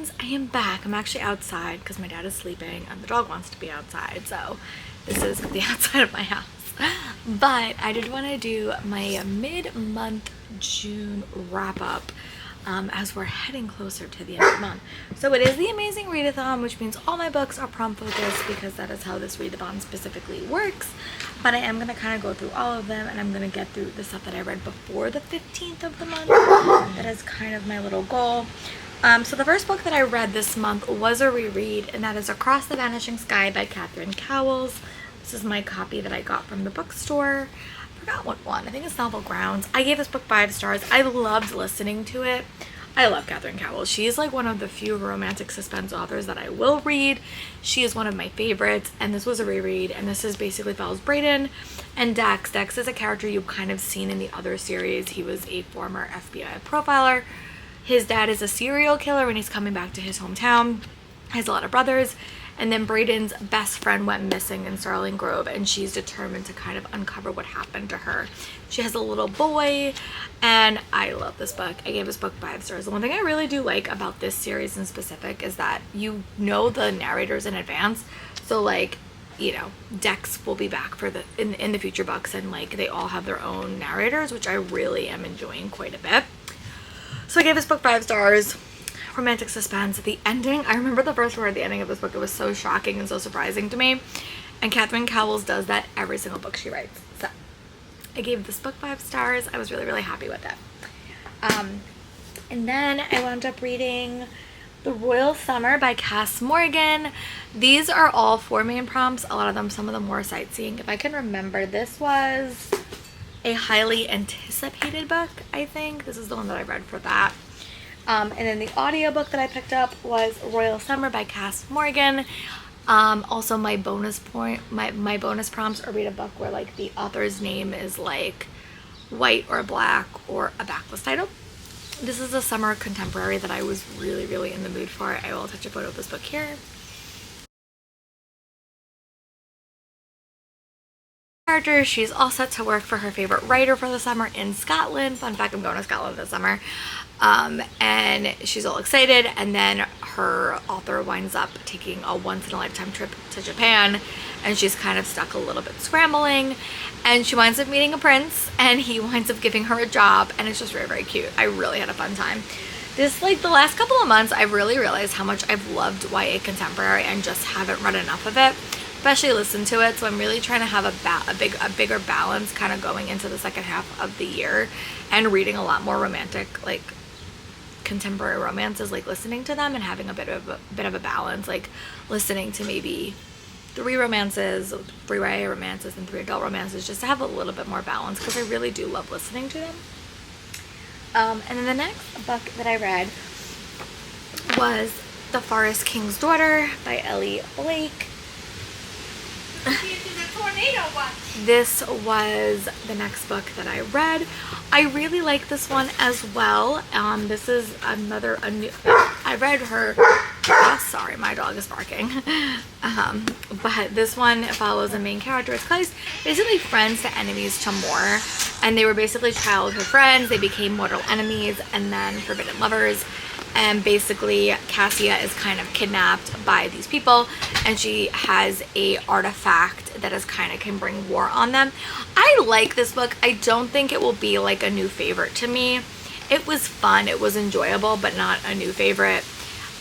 friends, I am back. I'm actually outside because my dad is sleeping and the dog wants to be outside, so this is the outside of my house. But I did want to do my mid-month June wrap-up as we're heading closer to the end of the month. So it is the Amazing Readathon, which means all my books are prompt focused because that is how this readathon specifically works. But I am going to kind of go through all of them, and I'm going to get through the stuff that I read before the 15th of the month. That is kind of my little goal. So the first book that I read this month was a reread, and that is Across the Vanishing Sky by Catherine Cowles. This is my copy that I got from the bookstore. I forgot what one. I think it's Novel Grounds. I gave this book 5 stars. I loved listening to it. I love Catherine Cowles. She's like one of the few romantic suspense authors that I will read. She is one of my favorites, and this was a reread, and this is basically follows Brayden and Dex. Dex is a character you've kind of seen in the other series. He was a former FBI profiler. His dad is a serial killer when he's coming back to his hometown. He has a lot of brothers. And then Brayden's best friend went missing in Starling Grove, and she's determined to kind of uncover what happened to her. She has a little boy, and I love this book. I gave this book 5 stars. The one thing I really do like about this series in specific is that you know the narrators in advance. So like, you know, Dex will be back for the in the future books, and like they all have their own narrators, which I really am enjoying quite a bit. So I gave this book 5 stars. Romantic suspense. The ending, I remember the first word, the ending of this book, it was so shocking and so surprising to me, and Catherine Cowles does that every single book she writes. So I gave this book 5 stars. I was really happy with it. And then I wound up reading The Royal Summer by Cass Morgan. These are all 4 main prompts. A lot of them, some of them were sightseeing. If I can remember, this was a highly anticipated book, I think. This is the one that I read for that. And then the audiobook that I picked up was Royal Summer by Cass Morgan. Also my bonus prompts are read a book where like the author's name is like white or black or a backlist title. This is a summer contemporary that I was really in the mood for. I will attach a photo of this book here. Character, she's all set to work for her favorite writer for the summer in Scotland. Fun fact, I'm going to Scotland this summer. And she's all excited, and then her author winds up taking a once-in-a-lifetime trip to Japan, and she's kind of stuck a little bit scrambling, and she winds up meeting a prince, and he winds up giving her a job, and it's just very cute. I really had a fun time. This, like, the last couple of months, I've really realized how much I've loved YA contemporary and just haven't read enough of it, especially listened to it. So I'm really trying to have a bigger balance kind of going into the second half of the year, and reading a lot more romantic, like, contemporary romances, like listening to them and having a bit of a balance, like listening to maybe 3 romances, 3 YA romances and 3 adult romances, just to have a little bit more balance, because I really do love listening to them. And then the next book that I read was The Forest King's Daughter by Ellie Blake. This was the next book that I read. I really like this one as well. This is a new, I read her, sorry, my dog is barking. But this one follows a main character. It's basically friends to enemies to more, and they were basically childhood friends. They became mortal enemies and then forbidden lovers. And basically Cassia is kind of kidnapped by these people, and she has a artifact that is kind of can bring war on them. I like this book. I don't think it will be like a new favorite to me. It was fun, it was enjoyable, but not a new favorite.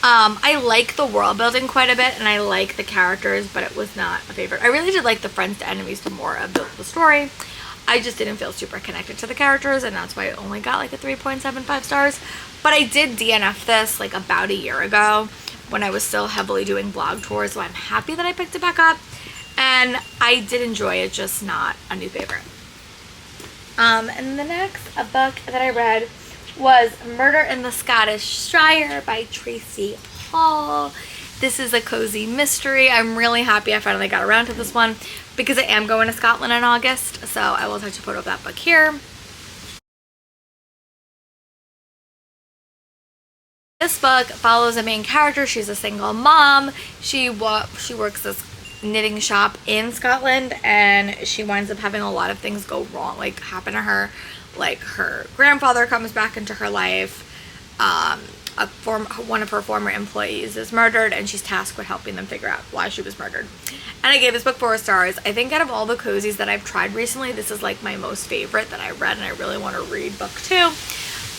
I like the world building quite a bit, and I like the characters, but it was not a favorite. I really did like the friends to enemies to more of the story. I just didn't feel super connected to the characters, and that's why I only got like a 3.75 stars. But I did DNF this like about a year ago when I was still heavily doing blog tours, so I'm happy that I picked it back up, and I did enjoy it, just not a new favorite. And the next book that I read was Murder in the Scottish Shire by Tracy Hall. This is a cozy mystery. I'm really happy I finally got around to this one because I am going to Scotland in August, so I will attach a photo of that book here. This book follows a main character. She's a single mom. She works this knitting shop in Scotland, and she winds up having a lot of things go wrong, like happen to her. Like her grandfather comes back into her life. one of her former employees is murdered, and she's tasked with helping them figure out why she was murdered. And I gave this book 4 stars. I think out of all the cozies that I've tried recently, this is like my most favorite that I read, and I really want to read book 2.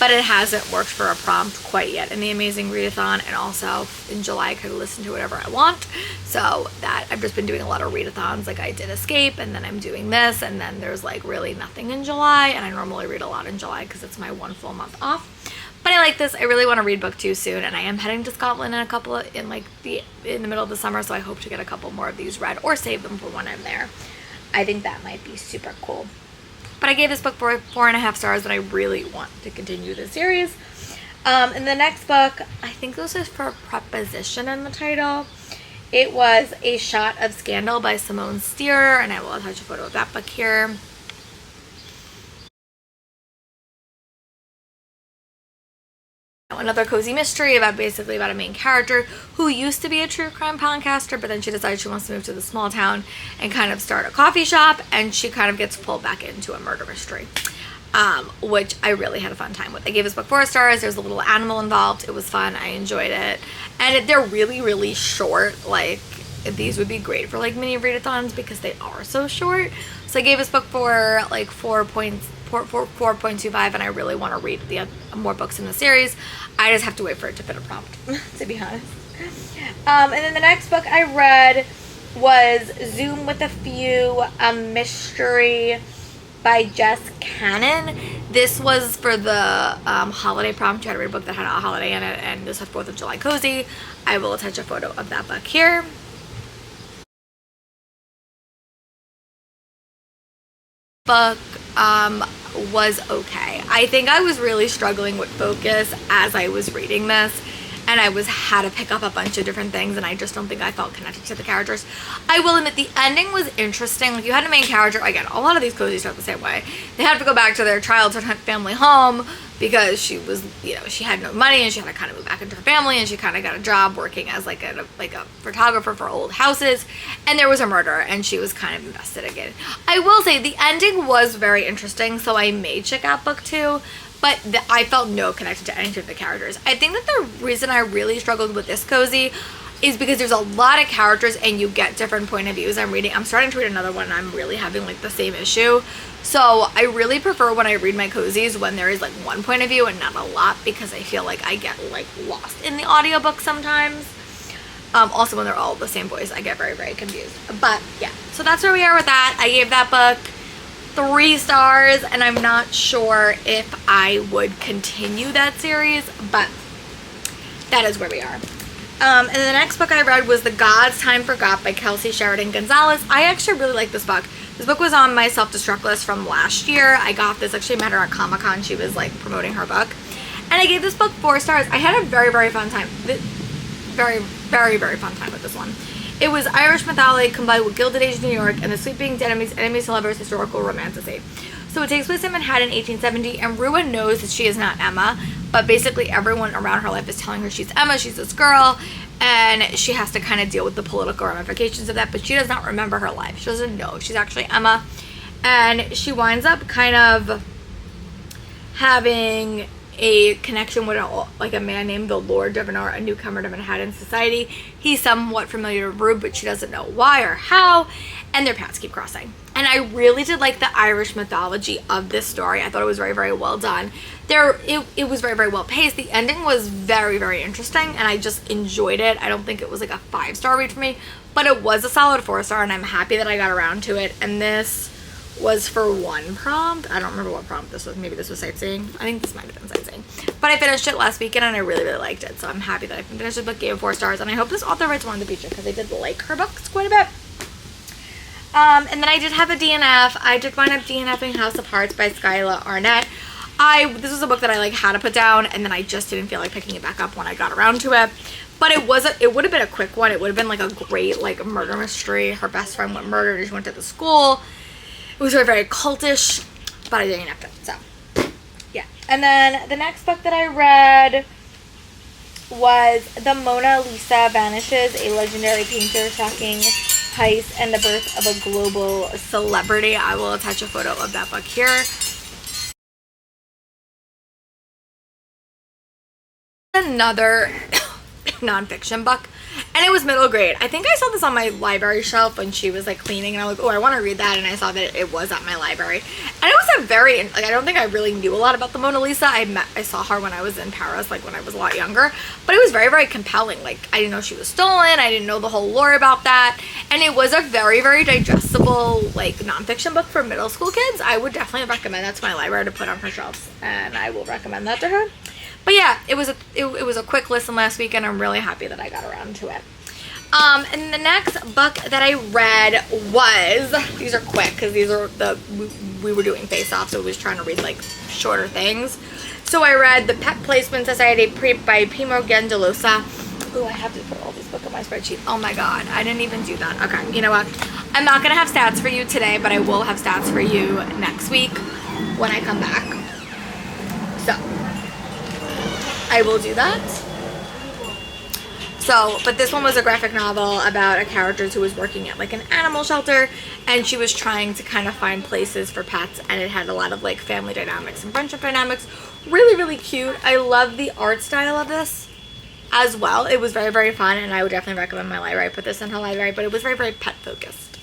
But it hasn't worked for a prompt quite yet in the Amazing Readathon, and also in July I could listen to whatever I want. So that I've just been doing a lot of readathons, like I did Escape, and then I'm doing this, and then there's like really nothing in July, and I normally read a lot in July because it's my 1 full month off. But I like this. I really want to read book 2 soon, and I am heading to Scotland in the middle of the summer, so I hope to get a couple more of these read or save them for when I'm there. I think that might be super cool. But I gave this book 4.5 stars, but I really want to continue the series. And the next book, I think this is for Preposition in the title. It was A Shot of Scandal by Simone Steer, and I will attach a photo of that book here. Another cozy mystery about a main character who used to be a true crime podcaster, but then she decides she wants to move to the small town and kind of start a coffee shop, and she kind of gets pulled back into a murder mystery, which I really had a fun time with. I gave this book 4 stars. There's a little animal involved. It was fun. I enjoyed it. And they're really, really short. Like, these would be great for like mini readathons because they are so short. So I gave this book 4.25, and I really want to read the more books in the series. I just have to wait for it to fit a prompt, to be honest. And then the next book I read was Zoom with a Few, a mystery by Jess Cannon. This was for the holiday prompt. You had to read a book that had a holiday in it, and this is 4th of July cozy. I will attach a photo of that book here. Book was okay. I think I was really struggling with focus as I was reading this, and I had to pick up a bunch of different things, and I just don't think I felt connected to the characters. I will admit the ending was interesting. Like, you had a main character, again, a lot of these cozies start the same way. They had to go back to their childhood family home because she was, she had no money, and she had to kind of move back into her family, and she kind of got a job working as like a photographer for old houses, and there was a murder, and she was kind of invested again. I will say the ending was very interesting, so I may check out book 2, but I felt no connection to any of the characters. I think that the reason I really struggled with this cozy is because there's a lot of characters and you get different point of views. I'm starting to read another one, and I'm really having like the same issue. So I really prefer when I read my cozies when there is like one point of view and not a lot, because I feel like I get like lost in the audiobook sometimes. Also when they're all the same voice, I get very, very confused. But yeah, so that's where we are with that. I gave that book 3 stars, and I'm not sure if I would continue that series, but that is where we are. And the next book I read was The Gods Time Forgot by Kelsey Sheridan Gonzalez. I actually really like this book. This book was on my self-destruct list from last year. I got this, actually met her at Comic-Con. She was like promoting her book. And I gave this book 4 stars. I had a very, very fun time. Very, very, very fun time with this one. It was Irish mythology combined with Gilded Age New York and the sweeping enemies to lovers historical romantasy. So it takes place in Manhattan in 1870, and Ruin knows that she is not Emma, but basically everyone around her life is telling her she's Emma, she's this girl, and she has to kind of deal with the political ramifications of that, but she does not remember her life. She doesn't know she's actually Emma, and she winds up kind of having a connection with a man named the Lord Devenor, a newcomer to Manhattan society. He's somewhat familiar with Rue, but she doesn't know why or how, and their paths keep crossing. And I really did like the Irish mythology of this story. I thought it was very, very well done. It was very, very well paced. The ending was very, very interesting, and I just enjoyed it. I don't think it was like a 5-star read for me, but it was a solid 4-star, and I'm happy that I got around to it. And this was for 1 prompt. I don't remember what prompt this was. Maybe this was sightseeing. I think this might have been sightseeing. But I finished it last weekend, and I really, really liked it. So I'm happy that I finished the book, gave it 4 stars, and I hope this author writes more in the future because I did like her books quite a bit. And then I did have a DNF. I did wind up DNFing House of Hearts by Skyla Arnett. This was a book that I had to put down, and then I just didn't feel like picking it back up when I got around to it. But it would have been a quick one. It would have been like a great murder mystery. Her best friend went murdered and she went to the school. It was very, very cultish, but I didn't have to. So, yeah. And then the next book that I read was The Mona Lisa Vanishes, a legendary painter tracking heist and the birth of a global celebrity. I will attach a photo of that book here. Another nonfiction book, and it was middle grade. I think I saw this on my library shelf when she was like cleaning, and I was like, oh, I want to read that, and I saw that it was at my library. And it was a very, like, I don't think I really knew a lot about the Mona Lisa. I saw her when I was in Paris, like when I was a lot younger, but it was very, very compelling. Like, I didn't know she was stolen. I didn't know the whole lore about that, and it was a very, very digestible, like, nonfiction book for middle school kids. I would definitely recommend that to my library to put on her shelves, and I will recommend that to her. But yeah, it was a quick listen last week, and I'm really happy that I got around to it. And the next book that I read was, these are quick because these are we were doing face-off, so I was trying to read like shorter things. So I read The Pet Placement Society by Primo Gendelosa. Oh, I have to put all these books on my spreadsheet. Oh my god, I didn't even do that. Okay, you know what? I'm not gonna have stats for you today, but I will have stats for you next week when I come back. So I will do that. So, but this one was a graphic novel about a character who was working at like an animal shelter, and she was trying to kind of find places for pets, and it had a lot of like family dynamics and friendship dynamics. Really, really cute. I love the art style of this as well. It was very, very fun, and I would definitely recommend my library put this in her library, but it was very, very pet focused.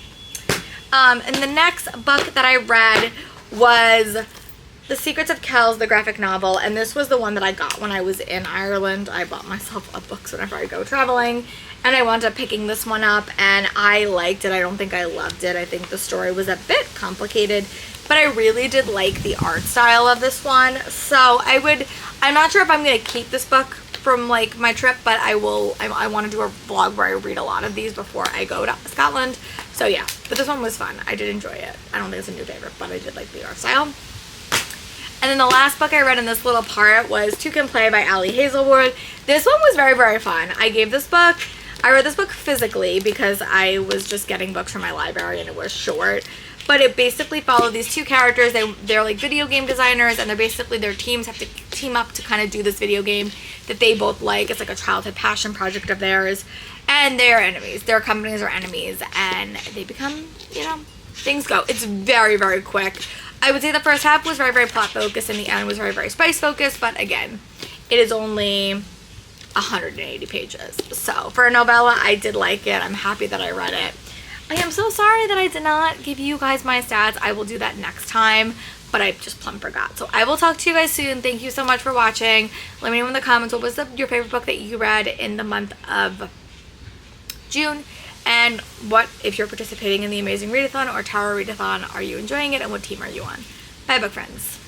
And the next book that I read was The Secrets of Kells, the graphic novel, and this was the one that I got when I was in Ireland. I bought myself books whenever I go traveling, and I wound up picking this one up, and I liked it. I don't think I loved it. I think the story was a bit complicated, but I really did like the art style of this one. So I'm not sure if I'm going to keep this book from like my trip, but I want to do a vlog where I read a lot of these before I go to Scotland. So yeah, but this one was fun. I did enjoy it. I don't think it's a new favorite, but I did like the art style. And then the last book I read in this little part was Two Can Play by Ali Hazelwood. This one was very, very fun. I read this book physically because I was just getting books from my library and it was short. But it basically followed these two characters. They're like video game designers, and their teams have to team up to kind of do this video game that they both like. It's like a childhood passion project of theirs. And they're enemies. Their companies are enemies, and they become, things go. It's very, very quick. I would say the first half was very, very plot focused, and the end was very, very spice focused, but again, it is only 180 pages. So for a novella, I did like it. I'm happy that I read it. I am so sorry that I did not give you guys my stats. I will do that next time, but I just plumb forgot. So I will talk to you guys soon. Thank you so much for watching. Let me know in the comments what was your favorite book that you read in the month of June. And what, if you're participating in the Amazing Readathon or Tower Readathon, are you enjoying it, and what team are you on? Bye, book friends.